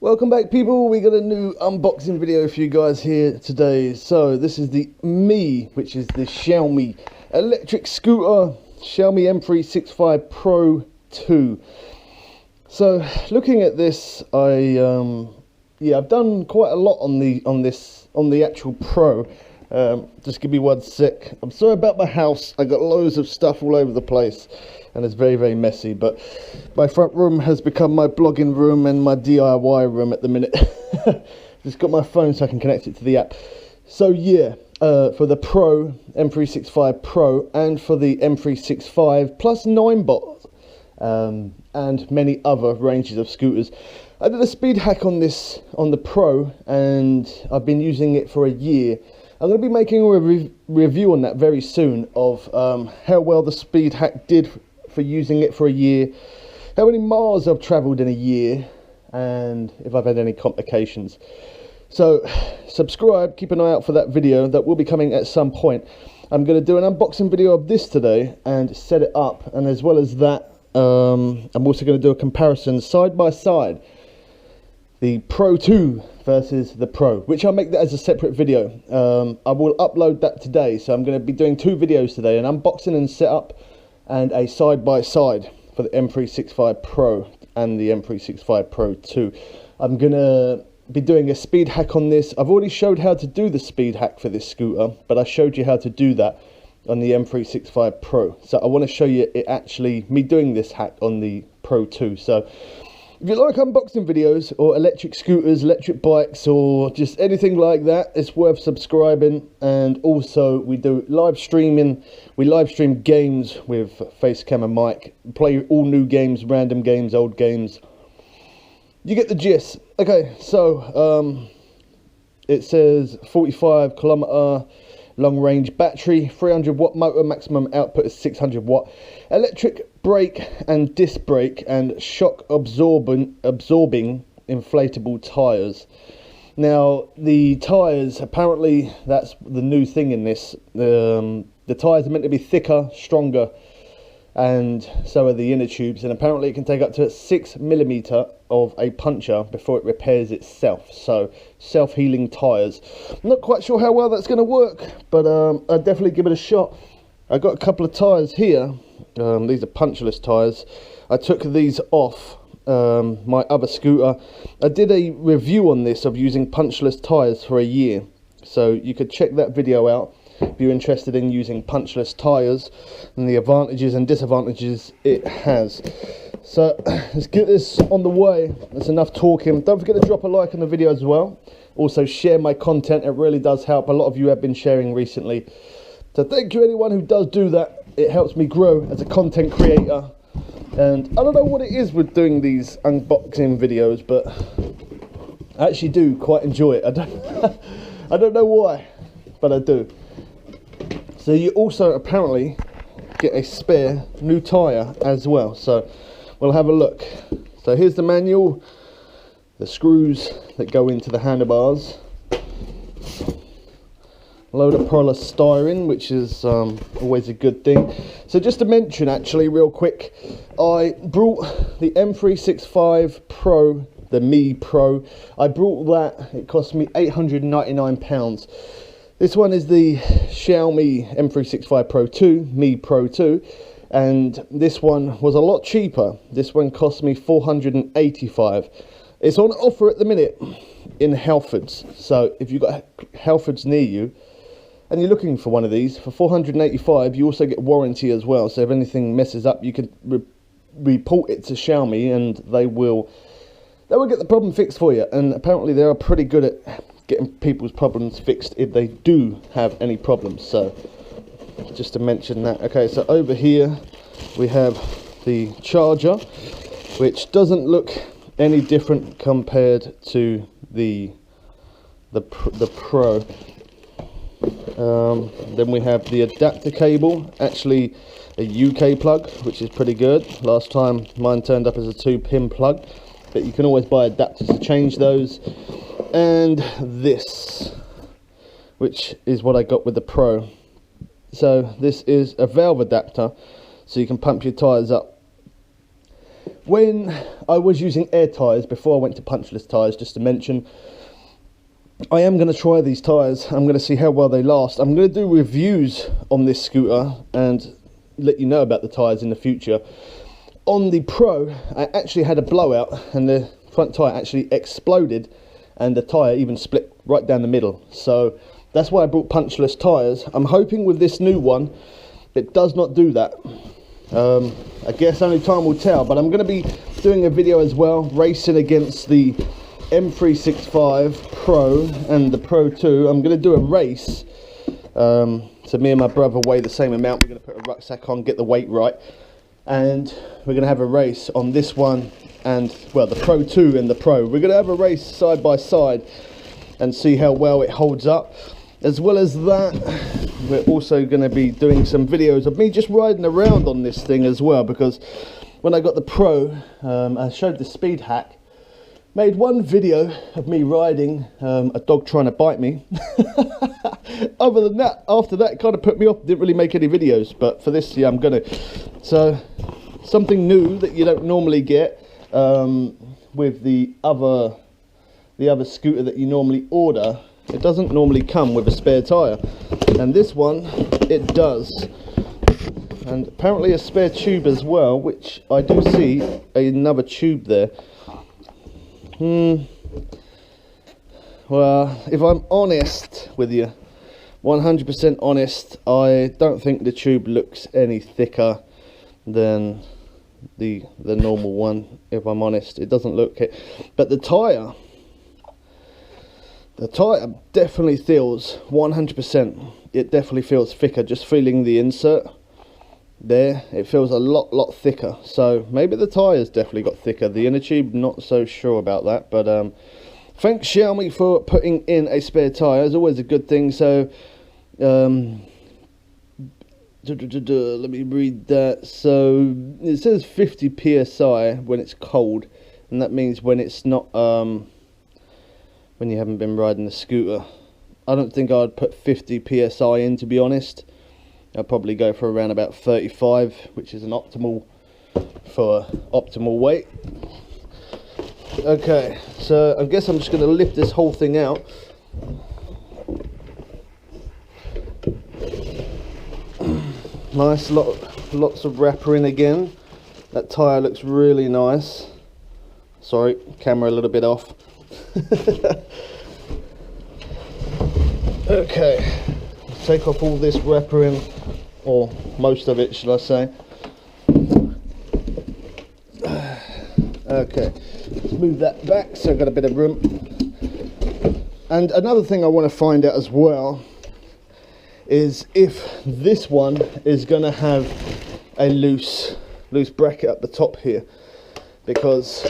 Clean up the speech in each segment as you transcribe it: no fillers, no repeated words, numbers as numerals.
Welcome back, people. We got a new unboxing video for you guys here today. So this is the Mi, which is the Xiaomi electric scooter, Xiaomi M365 Pro 2. So looking at this, I've done quite a lot on the actual Pro. Just give me one sec. I'm sorry about my house. I got loads of stuff all over the place and it's very, very messy, but my front room has become my blogging room and my DIY room at the minute. Just got my phone so I can connect it to the app. So yeah, for the Pro, M365 Pro, and for the M365 plus 9bot, and many other ranges of scooters. I did a speed hack on this, on the Pro, and I've been using it for a year. I'm going to be making a review on that very soon of how well the speed hack did for using it for a year, how many miles I've travelled in a year, and if I've had any complications. So subscribe, keep an eye out for that video. That will be coming at some point. I'm going to do an unboxing video of this today and set it up, and as well as that, I'm also going to do a comparison side by side, the Pro 2 versus the Pro, which I'll make that as a separate video. I will upload that today, so I'm going to be doing two videos today, an unboxing and setup, and a side by side for the M365 Pro and the M365 Pro 2. I'm going to be doing a speed hack on this. I've already showed how to do the speed hack for this scooter, but I showed you how to do that on the M365 Pro. So I want to show you it actually, me doing this hack on the Pro 2. So if you like unboxing videos or electric scooters, electric bikes, or just anything like that, it's worth subscribing. And also we do live streaming. We live stream games with Facecam and mic, play all new games, random games, old games. You get the gist. Okay, so it says 45 kilometer long range battery, 300 watt motor, maximum output is 600 watt, electric brake and disc brake, and shock absorbing inflatable tires. Now the tires, apparently that's the new thing in this. The tires are meant to be thicker, stronger, and so are the inner tubes, and apparently it can take up to 6mm of a puncture before it repairs itself. So self-healing tires. I'm not quite sure how well that's going to work, but I'd definitely give it a shot. I got a couple of tires here. These are punchless tires. I took these off my other scooter. I did a review on this of using punchless tires for a year, so you could check that video out if you're interested in using punchless tires and the advantages and disadvantages it has. So let's get this on the way. That's enough talking. Don't forget to drop a like on the video as well. Also share my content, it really does help. A lot of you have been sharing recently, so thank you anyone who does do that. It helps me grow as a content creator. And I don't know what it is with doing these unboxing videos, but I actually do quite enjoy it. I don't know why, but I do. So you also apparently get a spare new tyre as well, so we'll have a look. So here's the manual, the screws that go into the handlebars, load of polystyrene, which is always a good thing. So just to mention actually real quick, I brought the M365 Pro, the Mi Pro. I brought that, it cost me £899. This one is the Xiaomi M365 Pro 2, Mi Pro 2, and this one was a lot cheaper. This one cost me £485. It's on offer at the minute in Halfords, so if you've got Halfords near you and you're looking for one of these, for £485 you also get warranty as well, so if anything messes up you can report it to Xiaomi and they will get the problem fixed for you. And apparently they are pretty good at getting people's problems fixed if they do have any problems. So just to mention that. Okay, so over here we have the charger, which doesn't look any different compared to the Pro. Then we have the adapter cable, actually a UK plug, which is pretty good. Last time mine turned up as a 2-pin plug, but you can always buy adapters to change those. And this, which is what I got with the Pro. So this is a valve adapter, so you can pump your tyres up when I was using air tyres before I went to punchless tyres, just to mention, I am going to try these tyres. I'm going to see how well they last. I'm going to do reviews on this scooter and let you know about the tyres in the future. On the Pro, I actually had a blowout and the front tyre actually exploded and the tyre even split right down the middle. So that's why I brought punchless tyres. I'm hoping with this new one it does not do that. I guess only time will tell, but I'm going to be doing a video as well racing against the M365 Pro and the Pro 2. I'm going to do a race. So me and my brother weigh the same amount. We're going to put a rucksack on, get the weight right, and we're going to have a race on this one and, well, the Pro 2 and the Pro. We're going to have a race side by side and see how well it holds up. As well as that, we're also going to be doing some videos of me just riding around on this thing as well, because when I got the Pro, I showed the speed hack. Made one video of me riding, a dog trying to bite me. Other than that, after that, it kind of put me off. Didn't really make any videos, but for this, yeah, I'm gonna. So, something new that you don't normally get with the other scooter that you normally order. It doesn't normally come with a spare tyre, and this one it does, and apparently a spare tube as well, which I do see another tube there. Well, if I'm honest with you, 100% honest, I don't think the tube looks any thicker than the normal one. If I'm honest, it doesn't look it, but the tyre definitely feels 100%. It definitely feels thicker. Just feeling the insert there, it feels a lot thicker. So maybe the tyres definitely got thicker. The inner tube, not so sure about that. But thanks Xiaomi for putting in a spare tyre. It's always a good thing. So let me read that. So it says 50 psi when it's cold, and that means when it's not when you haven't been riding the scooter. I don't think I'd put 50 psi in, to be honest. I'll probably go for around about 35, which is an optimal for optimal weight. Okay, so I guess I'm just going to lift this whole thing out. Nice, lots of wrapper in again. That tyre looks really nice. Sorry, camera a little bit off. Okay, take off all this wrapper in, or most of it, should I say. Okay, let's move that back so I've got a bit of room. And another thing I want to find out as well is if this one is going to have a loose bracket at the top here, because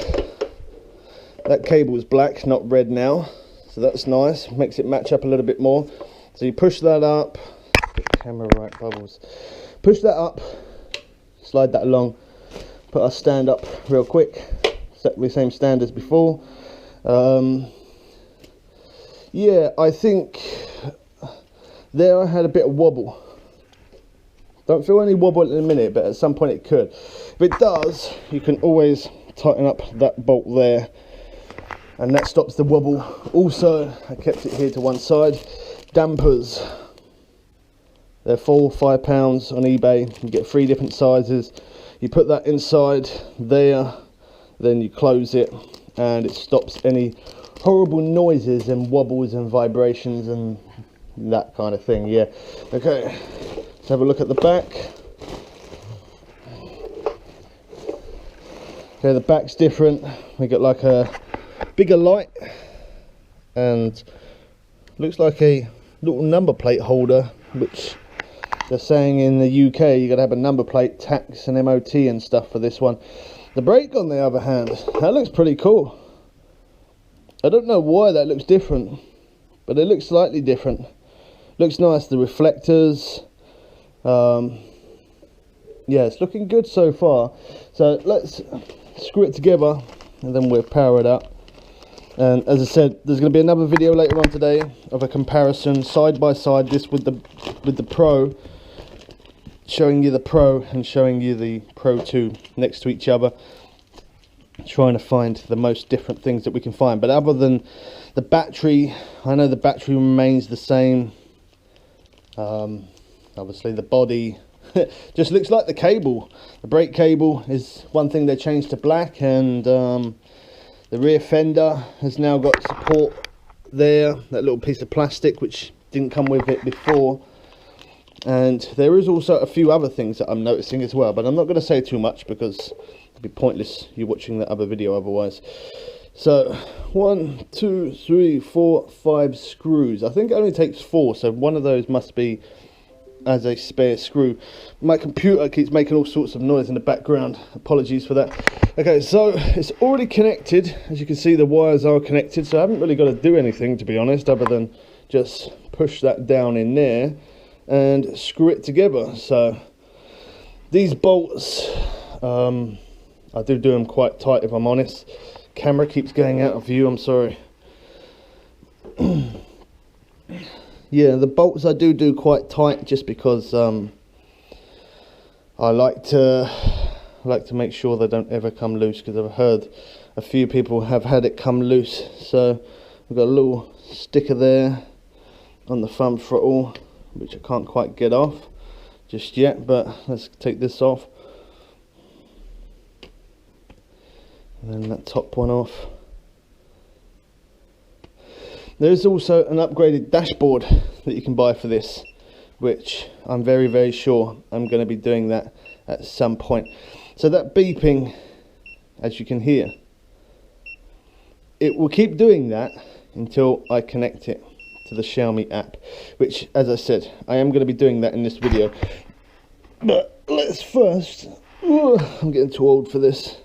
that cable is black, not red now, so that's nice, makes it match up a little bit more. So you push that up, get the camera right, bubbles, push that up, slide that along, put our stand up real quick, exactly the same stand as before. Yeah, I think there I had a bit of wobble. Don't feel any wobble in a minute, but at some point it could. If it does, you can always tighten up that bolt there, and that stops the wobble. Also, I kept it here to one side. Dampers, they're £4-5 on eBay. You get 3 different sizes. You put that inside there, then you close it, and it stops any horrible noises and wobbles and vibrations and that kind of thing. Yeah. Okay, let's have a look at the back. Okay, the back's different. We got like a bigger light, and looks like a little number plate holder, which they're saying in the UK you got to have a number plate, tax and MOT and stuff for this one. The brake, on the other hand, that looks pretty cool. I don't know why that looks different, but it looks slightly different. Looks nice, the reflectors. Yeah, it's looking good so far. So let's screw it together and then we'll power it up. And as I said, there's going to be another video later on today of a comparison side by side, this with the Pro, showing you the Pro and showing you the Pro 2 next to each other. trying to find the most different things that we can find. But other than the battery, I know the battery remains the same. Obviously the body just looks like the cable. The brake cable is one thing they changed to black, and the rear fender has now got support there, that little piece of plastic which didn't come with it before. And there is also a few other things that I'm noticing as well, but I'm not going to say too much because it'd be pointless you watching that other video otherwise. So 1, 2, 3, 4, 5 screws. I think it only takes 4, so one of those must be as a spare screw. My computer keeps making all sorts of noise in the background, apologies for that. Okay, so it's already connected. As you can see, the wires are connected, so I haven't really got to do anything, to be honest, other than just push that down in there and screw it together. So these bolts, I do them quite tight, if I'm honest. Camera keeps going out of view, I'm sorry. Yeah, the bolts I do quite tight, just because I like to make sure they don't ever come loose, because I've heard a few people have had it come loose. So we've got a little sticker there on the front throttle, which I can't quite get off just yet, but let's take this off. And then that top one off. There's also an upgraded dashboard that you can buy for this, which I'm very sure I'm going to be doing that at some point. So that beeping, as you can hear, it will keep doing that until I connect it to the Xiaomi app, which, as I said, I am going to be doing that in this video. But let's first, I'm getting too old for this.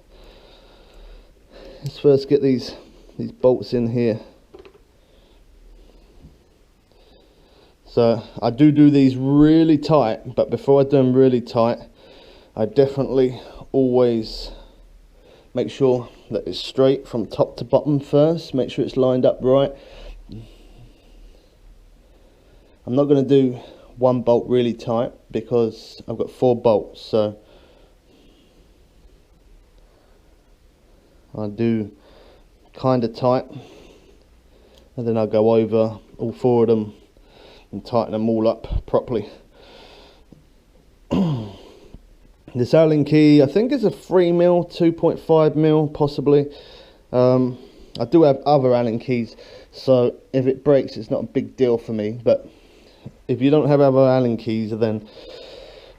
Let's first get these bolts in here. So I do these really tight, but before I do them really tight, I definitely always make sure that it's straight from top to bottom first. Make sure it's lined up right. I'm not going to do one bolt really tight because I've got 4 bolts, so I do kind of tight, and then I'll go over all 4 of them and tighten them all up properly. This Allen key, I think is a 3mm, 2.5mm possibly. I do have other Allen keys, so if it breaks it's not a big deal for me, but if you don't have other Allen keys, then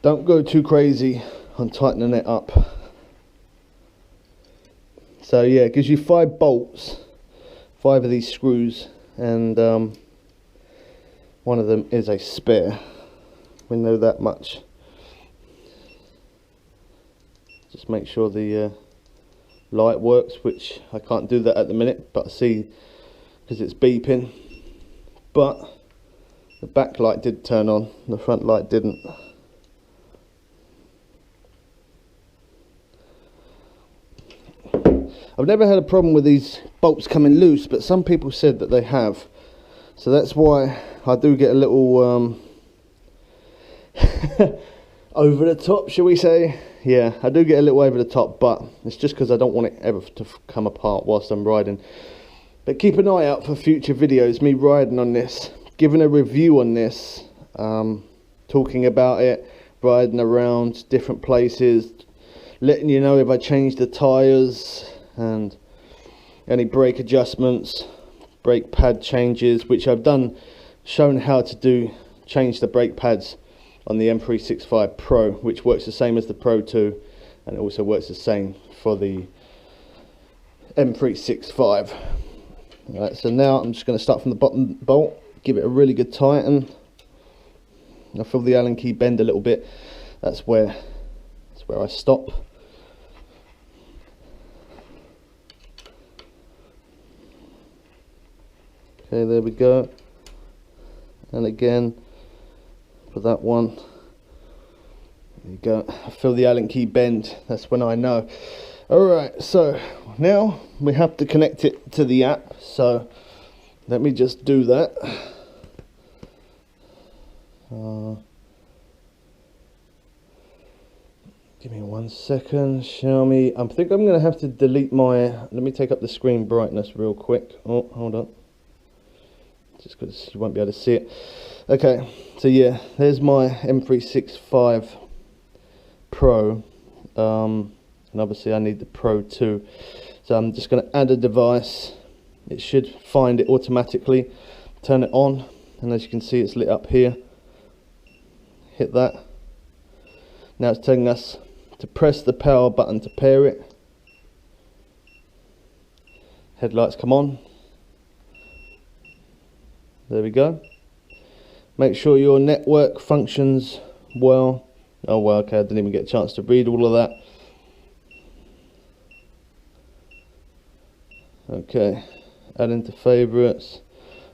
don't go too crazy on tightening it up. So yeah, it gives you 5 bolts, 5 of these screws, and one of them is a spare. We know that much. Just make sure the light works, which I can't do that at the minute, but I see because it's beeping. But the back light did turn on, the front light didn't. I've never had a problem with these bolts coming loose, but some people said that they have. So that's why I do get a little over the top, shall we say. Yeah, I do get a little over the top, but it's just because I don't want it ever to come apart whilst I'm riding. But keep an eye out for future videos, me riding on this, giving a review on this, talking about it, riding around different places, letting you know if I change the tyres and any brake adjustments, brake pad changes, which I've done, shown how to do, change the brake pads on the M365 Pro, which works the same as the Pro 2, and it also works the same for the M365. Alright, so now I'm just going to start from the bottom bolt, give it a really good tighten. I feel the Allen key bend a little bit. That's where I stop. Okay, there we go. And again for that one. There you go. I feel the Allen key bend. That's when I know. Alright, so now we have to connect it to the app. So let me just do that. Give me 1 second. Xiaomi. I think I'm going to have to delete my... Let me take up the screen brightness real quick. Oh, hold on. Just because you won't be able to see it. Okay, so yeah, there's my M365 Pro. And obviously I need the Pro too. So I'm just going to add a device. It should find it automatically. Turn it on. And as you can see, it's lit up here. Hit that. Now it's telling us to press the power button to pair it. Headlights come on. There we go. Make sure your network functions well. Oh well, okay, I didn't even get a chance to read all of that. Okay, add into favorites.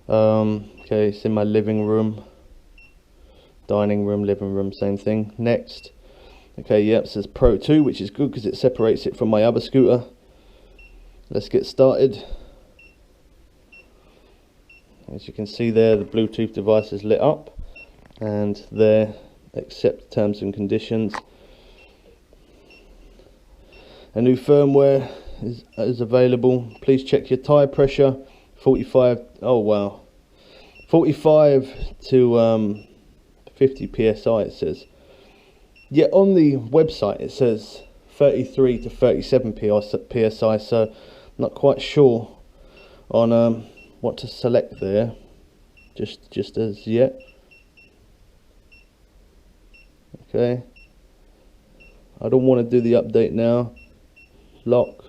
Okay, it's in my living room. Dining room, living room, same thing. Next. Okay, yep, it says Pro 2, which is good because it separates it from my other scooter. Let's get started. As you can see there, the Bluetooth device is lit up. And there, accept terms and conditions. A new firmware is available. Please check your tire pressure. 45, oh wow. 45 to 50 psi it says. Yet on the website it says 33 to 37 psi, so I'm not quite sure on what to select there just as yet. Okay, I don't want to do the update now. Lock.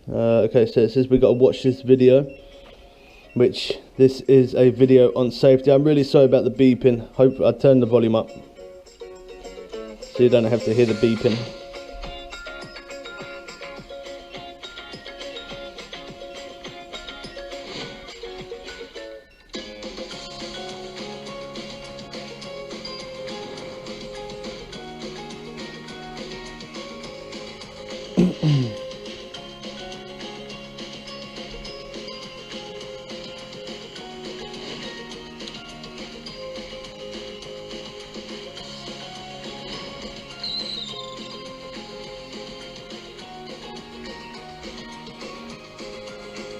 Okay, so it says we've got to watch this video, which this is a video on safety. I'm really sorry about the beeping. Hope I turned the volume up so you don't have to hear the beeping.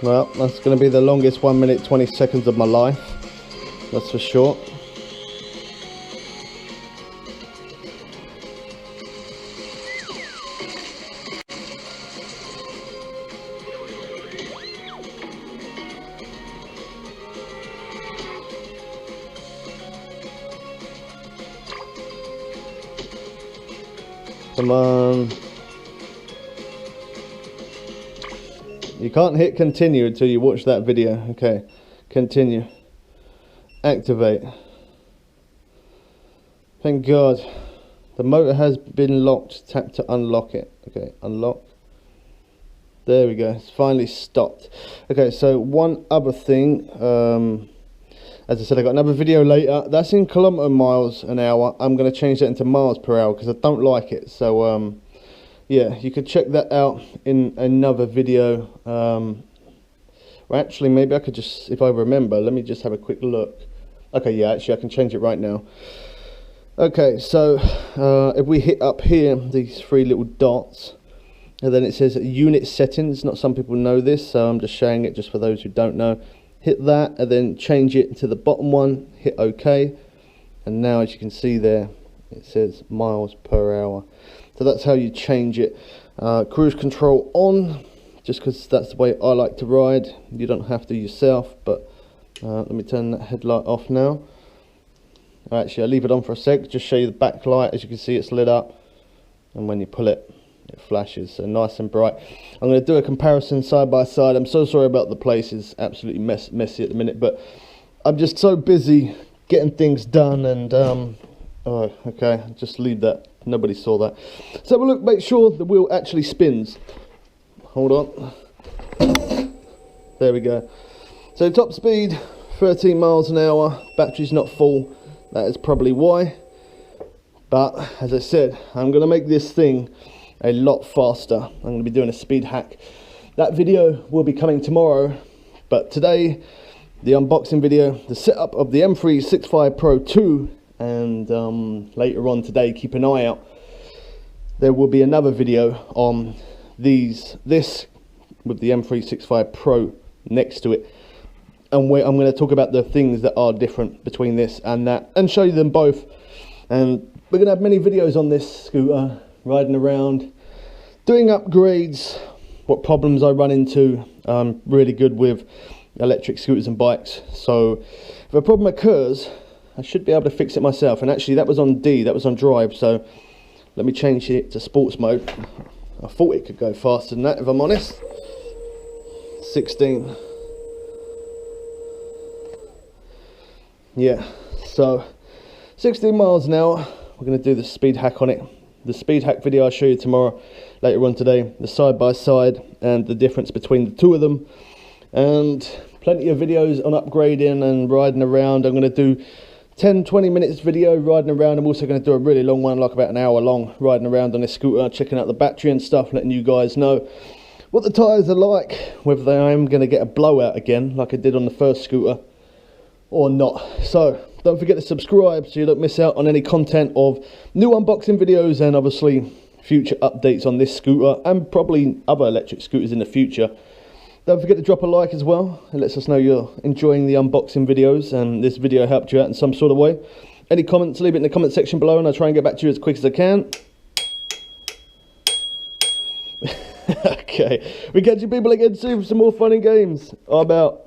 Well, that's going to be the longest 1 minute 20 seconds of my life, that's for sure. Come on. You can't hit continue until you watch that video. Okay, continue. Activate. Thank God. The motor has been locked. Tap to unlock it. Okay, unlock. There we go. It's finally stopped. Okay, so one other thing. As I said, I got another video later. That's in kilometer miles an hour. I'm going to change that into miles per hour because I don't like it. So yeah, you could check that out in another video. Well, actually, maybe I could just, if I remember, let me just have a quick look. Okay, yeah, actually I can change it right now. Okay, so if we hit up here, these three little dots, and then it says unit settings. Not some people know this, so I'm just showing it just for those who don't know. Hit that and then change it to the bottom one, hit OK, and now as you can see there, it says miles per hour. So that's how you change it. Cruise control on, just because that's the way I like to ride. You don't have to yourself, but let me turn that headlight off now. Actually, I'll leave it on for a sec, just show you the back light. As you can see, it's lit up, and when you pull it, it flashes, so nice and bright. I'm going to do a comparison side by side. I'm so sorry about the place, it's absolutely messy at the minute, but I'm just so busy getting things done, and oh, okay, just leave that. Nobody saw that. So we'll look, make sure the wheel actually spins. Hold on. There we go. So top speed 13 miles an hour. Battery's not full. That is probably why. But as I said, I'm going to make this thing a lot faster. I'm going to be doing a speed hack. That video will be coming tomorrow. But today, the unboxing video, the setup of the M365 Pro 2 and later on today, keep an eye out, there will be another video on this with the M365 Pro next to it, and where I'm going to talk about the things that are different between this and that, and show you them both. And we're going to have many videos on this scooter, riding around, doing upgrades, what problems I run into. I'm really good with electric scooters and bikes, so if a problem occurs, I should be able to fix it myself. And actually that was on D, that was on drive, so let me change it to sports mode. I thought it could go faster than that, if I'm honest. 16. Yeah, so 16 miles an hour. We're going to do the speed hack on it. The speed hack video I'll show you tomorrow, later on today. The side by side and the difference between the two of them. And plenty of videos on upgrading and riding around. I'm going to do 10-20 minutes video riding around. I'm also going to do a really long one, like about an hour long, riding around on this scooter, checking out the battery and stuff, letting you guys know what the tyres are like, whether I am going to get a blowout again like I did on the first scooter or not. So don't forget to subscribe so you don't miss out on any content of new unboxing videos, and obviously future updates on this scooter and probably other electric scooters in the future. Don't forget to drop a like as well. It lets us know you're enjoying the unboxing videos and this video helped you out in some sort of way. Any comments, leave it in the comment section below and I'll try and get back to you as quick as I can. Okay, we catch you people again soon for some more fun and games. I'm out.